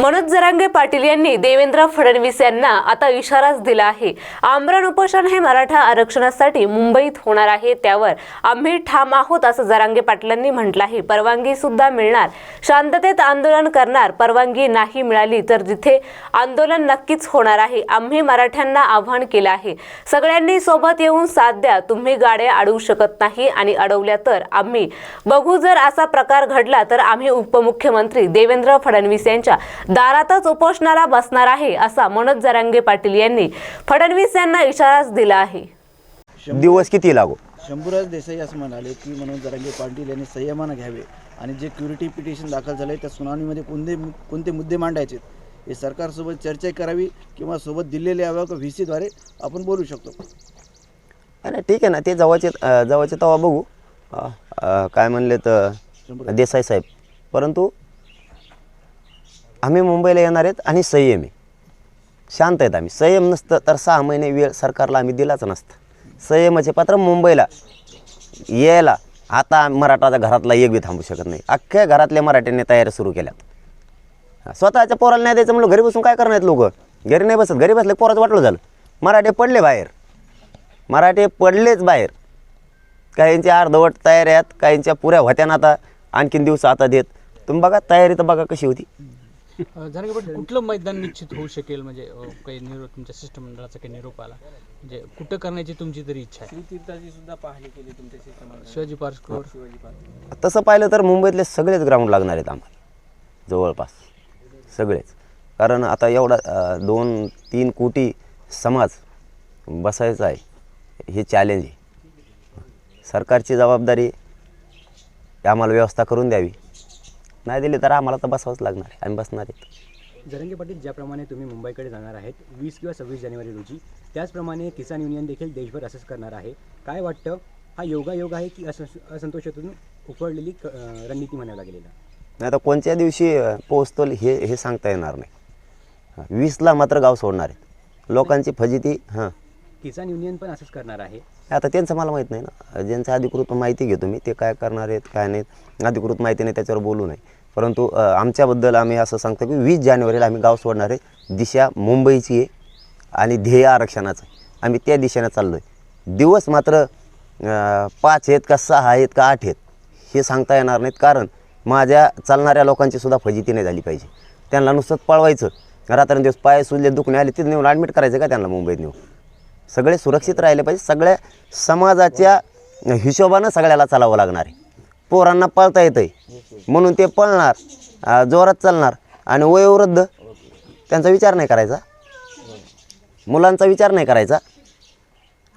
मनोज जरांगे पाटील यांनी देवेंद्र फडणवीस यांना आता इशाराच दिला आहे। आमरण उपोषण हे मराठा आरक्षणासाठी मुंबईत होणार आहे, त्यावर आम्ही ठाम आहोत असं जरांगे पाटलांनी म्हटलं आहे। परवानगी सुद्धा मिळणार, शांततेत आंदोलन करणार, परवानगी नाही मिळाली तर जिथे आंदोलन नक्कीच होणार आहे। आम्ही मराठ्यांना आव्हान केलं आहे, सगळ्यांनी सोबत येऊन साथ द्या। तुम्ही गाड्या अडवू शकत नाही आणि अडवल्या तर आम्ही बघू। जर असा प्रकार घडला तर आम्ही उपमुख्यमंत्री देवेंद्र फडणवीस यांच्या दारातच उपोषणाला बसणार आहे, असा मनोज जरांगे पाटील यांनी फडणवीस यांना इशाराच दिला आहे। दिवस किती लागो? शंभूराज देसाई असं म्हणाले की मनोज जरांगे पाटील यांनी संयमानं घ्यावे आणि जे क्युरिटी पिटिशन दाखल झाले त्या सुनावणीमध्ये कोणते मुद्दे मांडायचे हे सरकारसोबत चर्चा करावी किंवा सोबत दिलेले यावं का VC द्वारे आपण बोलू शकतो। आणि ठीक आहे ना, ते जवळचे तेव्हा बघू काय म्हणले तर देसाई साहेब, परंतु आम्ही मुंबईला येणार आहेत आणि संयम आहे, शांत आहेत आम्ही। संयम नसतं तर 6 महिने वेळ सरकारला आम्ही दिलाच नसतं। संयमाचे पात्र मुंबईला यायला आता मराठाच्या घरातला एक बी थांबू शकत नाही। अख्ख्या घरातल्या मराठ्यांनी तयारी सुरू केल्यात। स्वतःच्या पोराला नाही द्यायचं म्हणलं, घरी बसून काय करणार आहेत लोक? घरी नाही बसत, घरी बसले पोराचं वाटलं झालं। मराठे पडले बाहेर, मराठे पडलेच बाहेर। काहींची अर्धवट तयारी आहेत, काहींच्या पुऱ्या होत्या ना, आता आणखीन दिवस आता देत। तुम्ही बघा तयारी तर बघा कशी होती। जरांगे पाटील कुठलं मैदान निश्चित होऊ शकेल, म्हणजे काही निरोप तुमच्या शिष्टमंडळाचा काही निरोप आला म्हणजे कुठं करण्याची तुमची तरी इच्छा आहे? तीर्थाची सुद्धा पाहणी केली तुमच्या शिष्टमंडळाने, शिवाजी पार्क तसं पाहिलं तर मुंबईतले सगळेच ग्राउंड लागणार आहेत आम्हाला, जवळपास सगळेच। कारण आता एवढा 2-3 कोटी समाज बसायचा आहे, हे चॅलेंज आहे। सरकारची जबाबदारी आम्हाला व्यवस्था करून द्यावी, नाही दिली तर आम्हाला तर बसावंच लागणार आहे, आम्ही बसणार आहेत। जरांगे पाटील, ज्याप्रमाणे तुम्ही मुंबईकडे जाणार आहेत 20 किंवा 26 जानेवारी रोजी, त्याचप्रमाणे किसान युनियन देखील देशभर असंच करणार आहे। काय वाटतं, हा योगायोग आहे की असंतोषातून उफळलेली रणनीती म्हणायला गेलेला? नाही तर कोणत्या दिवशी पोहोचतो हे सांगता येणार नाही। 20ला मात्र गाव सोडणार आहेत, लोकांची फजिती। हां, किसान युनियन पण असंच करणार आहे। आता त्यांचं मला माहीत नाही ना, ज्यांचं अधिकृत माहिती घेतो मी, ते काय करणार आहेत काय नाही, अधिकृत माहिती नाही त्याच्यावर बोलू नये। परंतु आमच्याबद्दल आम्ही असं सांगतो की 20 जानेवारीला आम्ही गाव सोडणार आहे। दिशा मुंबईची आहे आणि ध्येय आरक्षणाचं आहे, आम्ही त्या दिशेनं चाललो आहे। दिवस मात्र 5 आहेत का 6 आहेत का 8 आहेत हे सांगता येणार नाहीत, कारण माझ्या चालणाऱ्या लोकांची सुद्धा फजिती नाही झाली पाहिजे। त्यांना नुसतं पळवायचं, रात्रंदिवस पाय सुजले दुखणे आले तिथे नेऊन ॲडमिट करायचं का त्यांना मुंबईत नेऊन? सगळे सुरक्षित राहिले पाहिजे, सगळ्या समाजाच्या हिशोबानं सगळ्याला चालावं लागणार आहे। पोरांना पळता येतं आहे म्हणून ते पळणार, जोरात चालणार, आणि वयोवृद्ध त्यांचा विचार नाही करायचा, मुलांचा विचार नाही करायचा।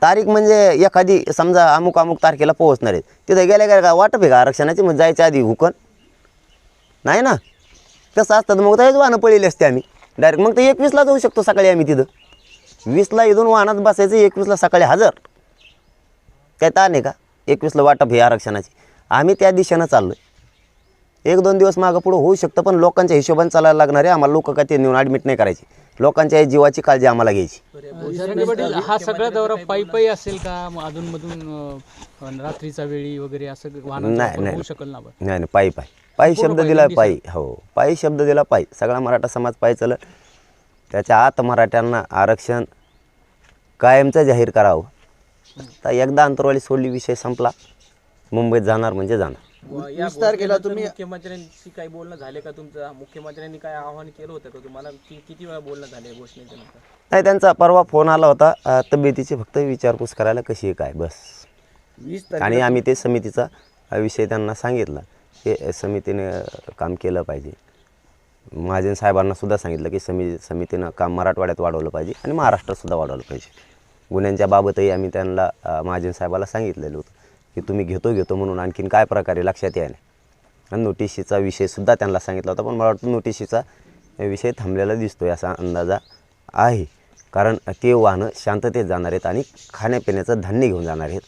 तारीख म्हणजे एखादी समजा अमुक तारखेला पोहोचणार आहेत, तिथे गेल्या का वाटप आहे का आरक्षणाची? मग जायच्या आधी हुकन नाही ना, तसं असतं मग तर हेच वाहनं पळलेली असते आम्ही डायरेक्ट। मग तर 21ला जाऊ शकतो सकाळी आम्ही तिथं, 20ला इथून वाहनात बसायचं, 21ला सकाळी हजर। काय ताण आहे का? 21ला वाटप हे आरक्षणाची, आम्ही त्या दिशेनं चाललो आहे। 1-2 दिवस मागं पुढं होऊ शकतं, पण लोकांच्या हिशोबाने चालायला लागणार आहे आम्हाला। लोक काय ते नेऊन ॲडमिट नाही करायची, लोकांच्या जीवाची काळजी आम्हाला घ्यायची। जरांगे पाटील, हा सगळा दौरा पायी असेल का अधूनमधून रात्रीचा वेळी वगैरे असं वाहन होऊ शकेल ना? नाही, पायी शब्द दिला, पायी। हो, पायी शब्द दिला, पायी। सगळा मराठा समाज पायी चलत, त्याच्या आत मराठ्यांना आरक्षण कायमचं जाहीर करावं। तर एकदा अंतरवाली सोडली, विषय संपला, मुंबईत जाणार म्हणजे जाणार। विस्तार केला तुम्ही, मुख्यमंत्र्यांशी काही बोलणं झाले का तुमचं? मुख्यमंत्र्यांनी काय आवाहन केलं होतं का तुम्हाला? किती वेळा बोलणं झाले घोषणेच्या नंतर? नाही, त्यांचा परवा फोन आला होता, तब्येतीची फक्त विचारपूस करायला, कशी आहे काय, बस। आणि आम्ही ते समितीचा विषय त्यांना सांगितला, हे समितीने काम केलं पाहिजे। महाजन साहेबांना सुद्धा सांगितलं की समितीनं काम मराठवाड्यात वाढवलं पाहिजे आणि महाराष्ट्रातसुद्धा वाढवलं पाहिजे। गुन्ह्यांच्या बाबतही आम्ही त्यांना महाजन साहेबाला सांगितलेलं होतं की तुम्ही घेतो म्हणून आणखीन काय प्रकारे लक्षात यायला, आणि नोटिशीचा विषयसुद्धा त्यांना सांगितला होता। पण मला वाटतं नोटिशीचा विषय थांबलेला दिसतो असा अंदाजा आहे, कारण ते वाहनं शांततेत जाणार आहेत आणि खाण्यापिण्याचं धान्य घेऊन जाणार आहेत,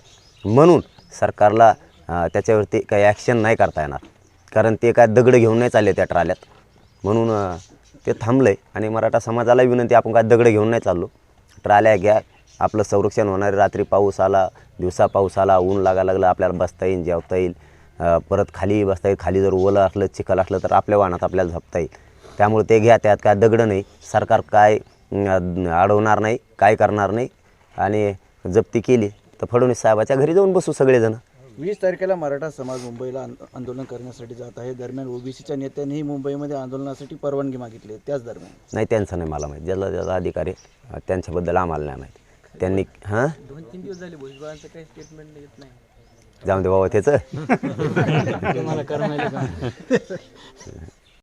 म्हणून सरकारला त्याच्यावरती काही ॲक्शन नाही करता येणार, कारण ते काय दगड घेऊन नाही चालले त्या ट्राल्यात, म्हणून ते थांबलं आहे। आणि मराठा समाजाला विनंती, आपण काय दगड घेऊन नाही चाललो, ट्राल्या घ्या, आपलं संरक्षण होणार आहे। रात्री पाऊस आला, दिवसा पाऊस आला, ऊन लागायला लागलं, आपल्याला बसता येईल, जेवता येईल, परत खाली बसता येईल। खाली जर ओलं असलं, चिखल असलं तर आपल्या वाहनात आपल्याला झोपता येईल। त्यामुळे ते घ्या, त्यात काय दगडं नाही, सरकार काय अडवणार नाही, काय करणार नाही. आणि जप्ती केली तर फडणवीस साहेबाच्या घरी जाऊन बसू सगळेजण. 20 तारखेला मराठा समाज मुंबईला आंदोलन करण्यासाठी जात आहे. दरम्यान ओबीसीच्या नेत्यांनीही मुंबईमध्ये आंदोलनासाठी परवानगी मागितली आहे. त्याच दरम्यान नाही, त्यांचं नाही मला माहीत, ज्याला ज्याला अधिकार आहे त्यांच्याबद्दल आम्हाला नाही माहीत. त्यांनी 2-3 दिवस झाले भुजबळांचं काही स्टेटमेंट येत नाही. जाऊन दे बाबा त्याचं. तुम्हाला करमायला का